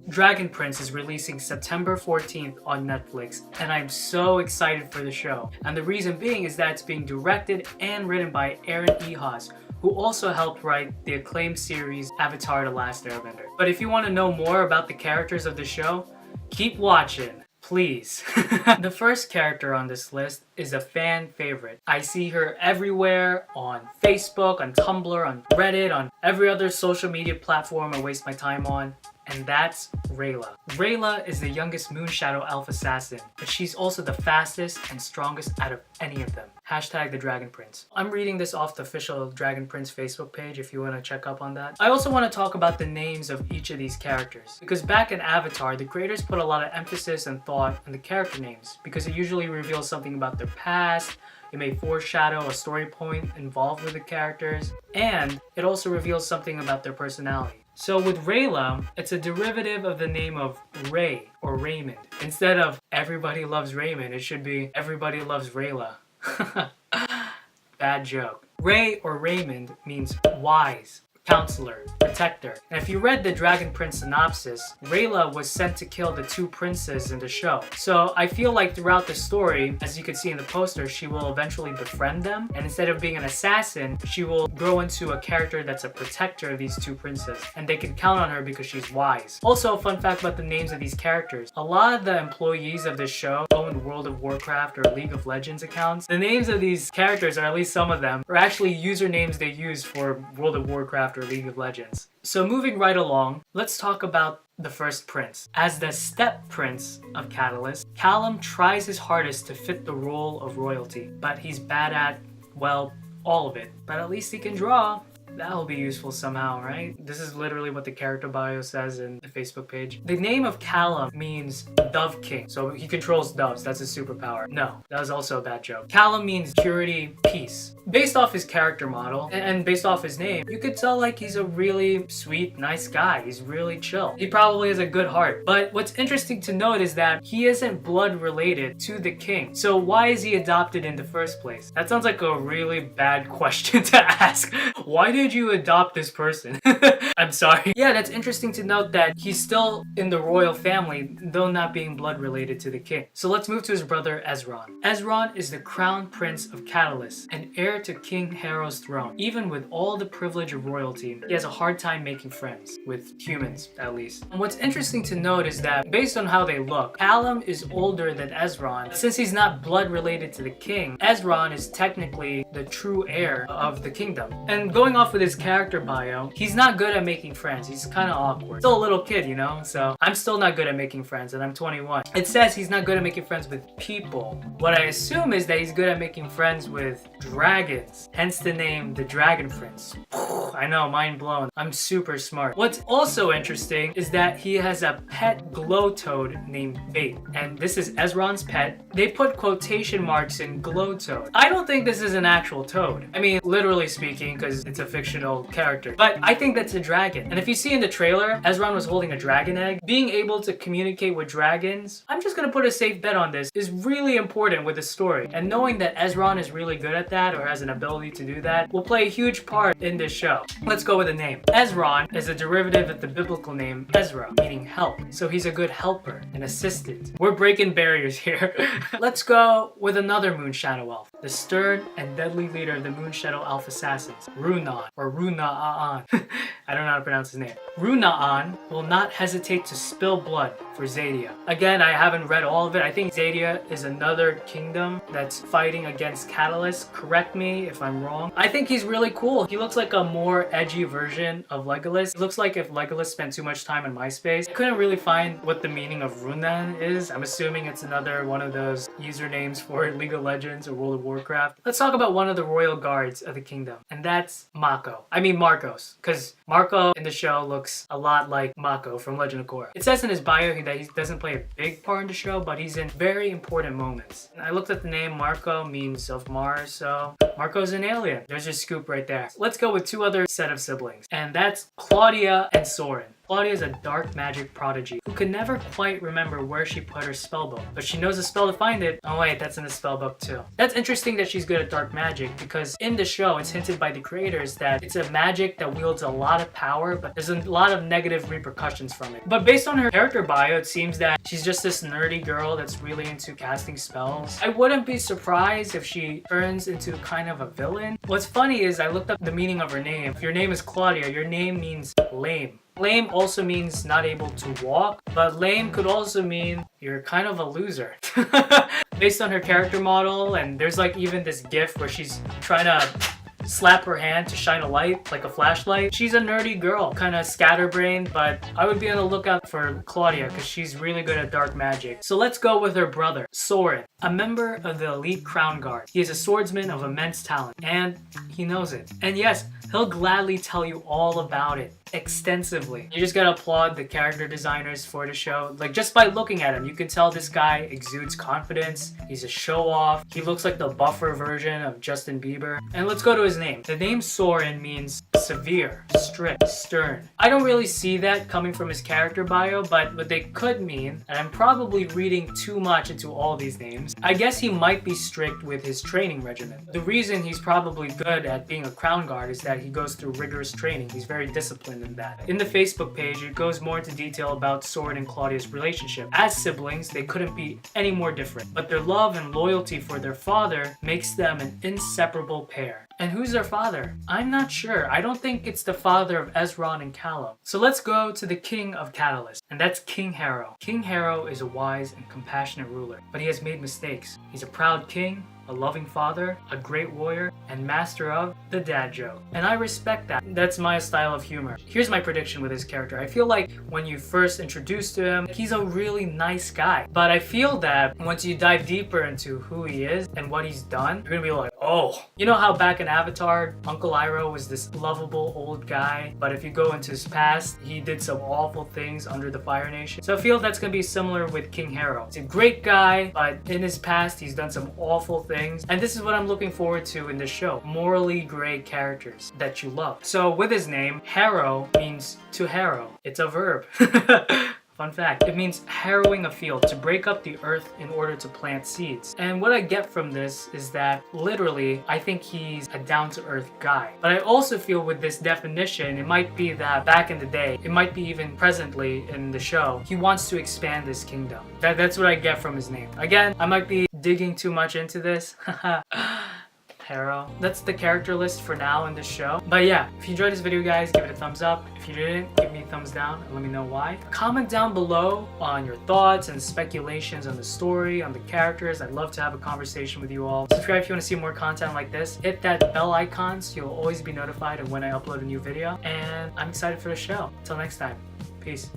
Dragon Prince is releasing September 14th on Netflix, and I'm so excited for the show. And the reason being is that it's being directed and written by ehasz, who also helped write the acclaimed series Avatar: The Last Airbender. But if you want to know more about the characters of the show, keep watching, please. The first character on this list is a fan favorite. I see her everywhere on Facebook, on Tumblr, on Reddit, on every other social media platform I waste my time on. And that's Rayla. Rayla is the youngest Moonshadow Elf assassin, but she's also the fastest and strongest out of any of them. Hashtag the Dragon Prince. I'm reading this off the official Dragon Prince Facebook page if you want to check up on that. I also want to talk about the names of each of these characters, because back in Avatar, the creators put a lot of emphasis and thought on the character names, because it usually reveals something about their past, it may foreshadow a story point involved with the characters, and it also reveals something about their personality. So with Rayla, it's a derivative of the name of Ray or Raymond. Instead of everybody loves Raymond, it should be everybody loves Rayla. Bad joke. Ray or Raymond means wise, counselor, protector. And if you read the Dragon Prince synopsis, Rayla was sent to kill the two princes in the show. So I feel like throughout the story, as you can see in the poster, she will eventually befriend them. And instead of being an assassin, she will grow into a character that's a protector of these two princes. And they can count on her because she's wise. Also, a fun fact about the names of these characters. A lot of the employees of this show own World of Warcraft or League of Legends accounts. The names of these characters, or at least some of them, are actually usernames they use for World of Warcraft or League of Legends. So moving right along, let's talk about the first prince. As the step prince of Catalyst, Callum tries his hardest to fit the role of royalty, but he's bad at, well, all of it. But at least he can draw. That'll be useful somehow, right? This is literally what the character bio says in the Facebook page. The name of Callum means Dove King, so he controls doves. That's his superpower. No, that was also a bad joke. Callum means purity, peace. Based off his character model and based off his name, you could tell like he's a really sweet, nice guy. He's really chill. He probably has a good heart. But what's interesting to note is that he isn't blood related to the king. So why is he adopted in the first place? That sounds like a really bad question to ask. Why did you adopt this person? I'm sorry. Yeah, that's interesting to note that he's still in the royal family, though not being blood related to the king. So let's move to his brother Ezron. Ezron is the crown prince of Catalyst and heir to King Harrow's throne. Even with all the privilege of royalty, he has a hard time making friends, with humans at least. And what's interesting to note is that based on how they look, Callum is older than Ezron. Since he's not blood related to the king, Ezron is technically the true heir of the kingdom. And going off with his character bio, he's not good at making friends. He's kind of awkward. Still a little kid, you know? So I'm still not good at making friends, and I'm 21. It says he's not good at making friends with people. What I assume is that he's good at making friends with dragons. Hence the name, the Dragon Prince. I know, mind blown. I'm super smart. What's also interesting is that he has a pet glow toad named Bait. And this is Ezron's pet. They put quotation marks in glow toad. I don't think this is an actual toad. I mean, literally speaking, because it's a fictional character. But I think that's a dragon. And if you see in the trailer, Ezron was holding a dragon egg. Being able to communicate with dragons, I'm just gonna put a safe bet on this, is really important with the story. And knowing that Ezron is really good at that, or has an ability to do that, will play a huge part in this show. Let's go with the name. Ezron is a derivative of the biblical name Ezra, meaning help. So he's a good helper, an assistant. We're breaking barriers here. Let's go with another Moonshadow Elf, the stern and deadly leader of the Moonshadow Elf assassins, Runa, or Runa-an. I don't know how to pronounce his name. Runa-an will not hesitate to spill blood for Zadia. Again, I haven't read all of it. I think Zadia is another kingdom that's fighting against Catalyst. Correct me if I'm wrong. I think he's really cool. He looks like a more edgy version of Legolas. It looks like if Legolas spent too much time in MySpace. I couldn't really find what the meaning of Runa is. I'm assuming it's another one of those usernames for League of Legends or World of Warcraft. Let's talk about one of the royal guards of the kingdom, and that's Marcos, because Marco in the show looks a lot like Mako from Legend of Korra. It says in his bio that he doesn't play a big part in the show, but he's in very important moments. And I looked at the name. Marco means of Mars, so Marco's an alien. There's your scoop right there. Let's go with two other set of siblings, and that's Claudia and Sauron. Claudia is a dark magic prodigy who can never quite remember where she put her spellbook, but she knows a spell to find it. Oh wait, that's in the spellbook too. That's interesting that she's good at dark magic, because in the show it's hinted by the creators that it's a magic that wields a lot of power, but there's a lot of negative repercussions from it. But based on her character bio, it seems that she's just this nerdy girl that's really into casting spells. I wouldn't be surprised if she turns into kind of a villain. What's funny is I looked up the meaning of her name. If your name is Claudia, your name means lame. Lame also means not able to walk, but lame could also mean you're kind of a loser. Based on her character model, and there's like even this gif where she's trying to slap her hand to shine a light, like a flashlight. She's a nerdy girl, kind of scatterbrained, but I would be on the lookout for Claudia because she's really good at dark magic. So let's go with her brother, Sauron, a member of the elite Crown Guard. He is a swordsman of immense talent, and he knows it. And yes, he'll gladly tell you all about it extensively. You just gotta applaud the character designers for the show. Like, just by looking at him, you can tell this guy exudes confidence. He's a show-off. He looks like the buffer version of Justin Bieber. And let's go to his name. The name Sauron means severe, strict, stern. I don't really see that coming from his character bio, but what they could mean, and I'm probably reading too much into all these names, I guess he might be strict with his training regimen. The reason he's probably good at being a crown guard is that he goes through rigorous training. He's very disciplined in that. In the Facebook page, it goes more into detail about Sauron and Claudia's relationship. As siblings, they couldn't be any more different, but their love and loyalty for their father makes them an inseparable pair. And who's their father? I'm not sure. I don't think it's the father of Ezron and Callum. So let's go to the king of Catalyst, and that's King Harrow. King Harrow is a wise and compassionate ruler, but he has made mistakes. He's a proud king, a loving father, a great warrior, and master of the dad joke. And I respect that. That's my style of humor. Here's my prediction with his character. I feel like when you first introduced to him, he's a really nice guy. But I feel that once you dive deeper into who he is and what he's done, you're gonna be like, oh. You know how back in Avatar, Uncle Iroh was this lovable old guy, but if you go into his past, he did some awful things under the Fire Nation. So I feel that's gonna be similar with King Harrow. He's a great guy, but in his past, he's done some awful things. And this is what I'm looking forward to in this show. Morally gray characters that you love. So with his name, Harrow means to harrow. It's a verb. Fun fact, it means harrowing a field, to break up the earth in order to plant seeds. And what I get from this is that literally, I think he's a down-to-earth guy. But I also feel with this definition, it might be that back in the day, it might be even presently in the show, he wants to expand this kingdom. That's what I get from his name. Again, I might be digging too much into this. Harrow. That's the character list for now in this show. But yeah, if you enjoyed this video, guys, give it a thumbs up. If you didn't, give me a thumbs down and let me know why. Comment down below on your thoughts and speculations on the story, on the characters. I'd love to have a conversation with you all. Subscribe if you want to see more content like this. Hit that bell icon so you'll always be notified of when I upload a new video. And I'm excited for the show. Until next time, peace.